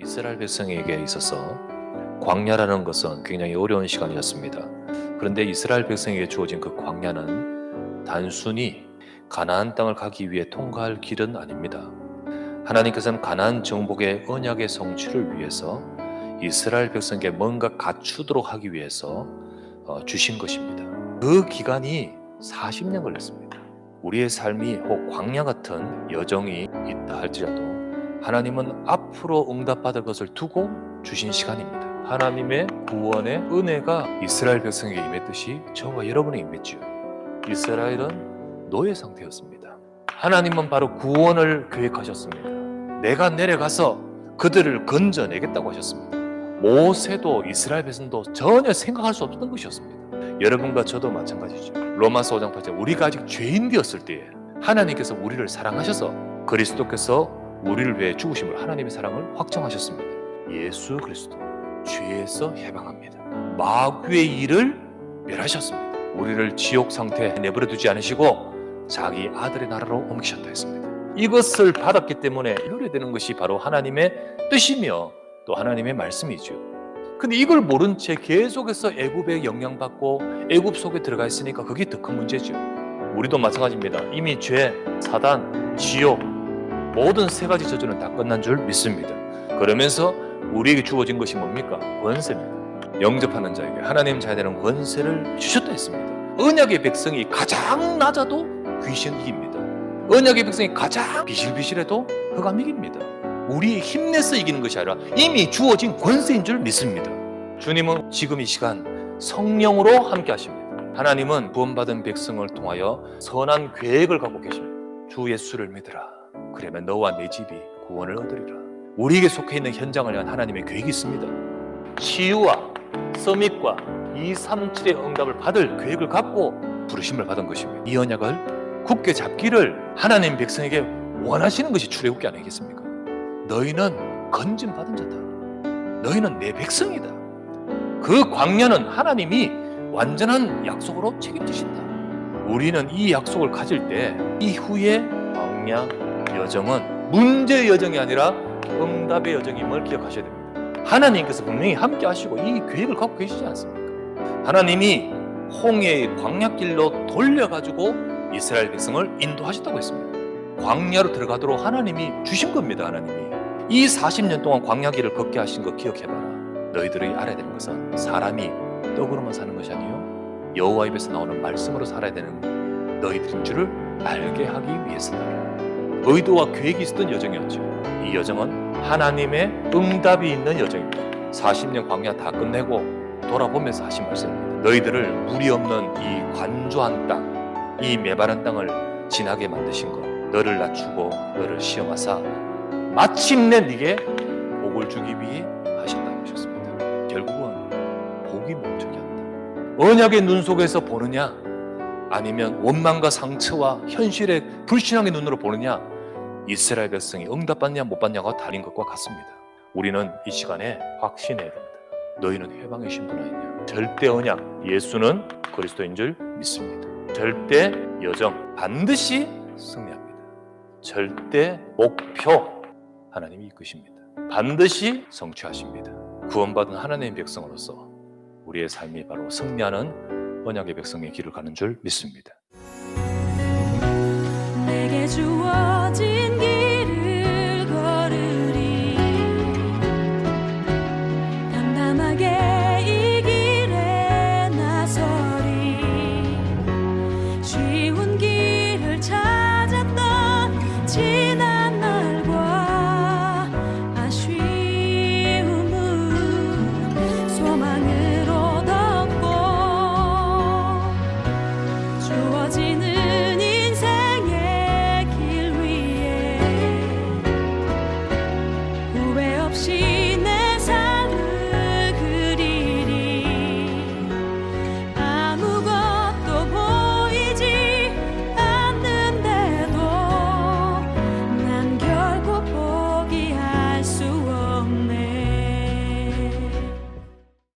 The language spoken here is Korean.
이스라엘 백성에게 있어서 광야라는 것은 굉장히 어려운 시간이었습니다. 그런데 이스라엘 백성에게 주어진 그 광야는 단순히 가나안 땅을 가기 위해 통과할 길은 아닙니다. 하나님께서는 가나안 정복의 언약의 성취를 위해서 이스라엘 백성에게 뭔가 갖추도록 하기 위해서 주신 것입니다. 그 기간이 40년 걸렸습니다. 우리의 삶이 혹 광야 같은 여정이 있다 할지라도 하나님은 앞으로 응답받을 것을 두고 주신 시간입니다. 하나님의 구원의 은혜가 이스라엘 백성에게 임했듯이 저와 여러분에게 임했지요. 이스라엘은 노예 상태였습니다. 하나님은 바로 구원을 계획하셨습니다. 내가 내려가서 그들을 건져내겠다고 하셨습니다. 모세도 이스라엘 백성도 전혀 생각할 수 없었던 것이었습니다. 여러분과 저도 마찬가지죠. 로마서 5장 8절 우리가 아직 죄인 되었을 때에 하나님께서 우리를 사랑하셔서 그리스도께서 우리를 위해 죽으심으로 하나님의 사랑을 확정하셨습니다. 예수 그리스도 죄에서 해방합니다. 마귀의 일을 멸하셨습니다. 우리를 지옥 상태에 내버려 두지 않으시고 자기 아들의 나라로 옮기셨다 했습니다. 이것을 받았기 때문에 이루어야 되는 것이 바로 하나님의 뜻이며 또 하나님의 말씀이죠. 근데 이걸 모른 채 계속해서 애굽에 영향받고 애굽 속에 들어가 있으니까 그게 더 큰 문제죠. 우리도 마찬가지입니다. 이미 죄, 사단, 지옥 모든 세 가지 저주는 다 끝난 줄 믿습니다. 그러면서 우리에게 주어진 것이 뭡니까? 권세입니다. 영접하는 자에게 하나님 자에 대한 권세를 주셨다 했습니다. 언약의 백성이 가장 낮아도 귀신 이깁니다. 언약의 백성이 가장 비실비실해도 그가 이깁니다. 우리 힘내서 이기는 것이 아니라 이미 주어진 권세인 줄 믿습니다. 주님은 지금 이 시간 성령으로 함께 하십니다. 하나님은 구원받은 백성을 통하여 선한 계획을 갖고 계십니다. 주 예수를 믿으라. 그러면 너와 내 집이 구원을 얻으리라. 우리에게 속해 있는 현장을 향한 하나님의 계획이 있습니다. 치유와 서밋과 237의 응답을 받을 계획을 갖고 부르심을 받은 것입니다. 이 언약을 굳게 잡기를 하나님 백성에게 원하시는 것이 출애굽기 아니겠습니까? 너희는 건짐받은 자다. 너희는 내 백성이다. 그 광야는 하나님이 완전한 약속으로 책임지신다. 우리는 이 약속을 가질 때 이후의 광야 여정은 문제의 여정이 아니라 응답의 여정임을 기억하셔야 됩니다. 하나님께서 분명히 함께 하시고 이 계획을 갖고 계시지 않습니까? 하나님이 홍해의 광야길로 돌려가지고 이스라엘 백성을 인도하셨다고 했습니다. 광야로 들어가도록 하나님이 주신 겁니다. 하나님이 이 40년 동안 광야길을 걷게 하신 거 기억해봐라. 너희들이 알아야 되는 것은 사람이 떡으로만 사는 것이 아니요 여호와 입에서 나오는 말씀으로 살아야 되는 너희들인 줄을 알게 하기 위해서다. 의도와 계획이 있었던 여정이었죠. 이 여정은 하나님의 응답이 있는 여정입니다. 40년 광야 다 끝내고 돌아보면서 하신 말씀입니다. 너희들을 물이 없는 이 관조한 땅, 이 메마른 땅을 지나게 만드신 것, 너를 낮추고 너를 시험하사 마침내 네게 복을 주기 위해 하셨다고 하셨습니다. 결국은 복이 목적이 한다. 언약의 눈 속에서 보느냐 아니면 원망과 상처와 현실의 불신앙의 눈으로 보느냐, 이스라엘 백성이 응답받냐 못 받냐가 다른 것과 같습니다. 우리는 이 시간에 확신해야 됩니다. 너희는 해방의 신분 아니냐. 절대 언약 예수는 그리스도인 줄 믿습니다. 절대 여정 반드시 승리합니다. 절대 목표 하나님이 이끄십니다. 반드시 성취하십니다. 구원받은 하나님의 백성으로서 우리의 삶이 바로 승리하는 언약의 백성의 길을 가는 줄 믿습니다. 내게 주어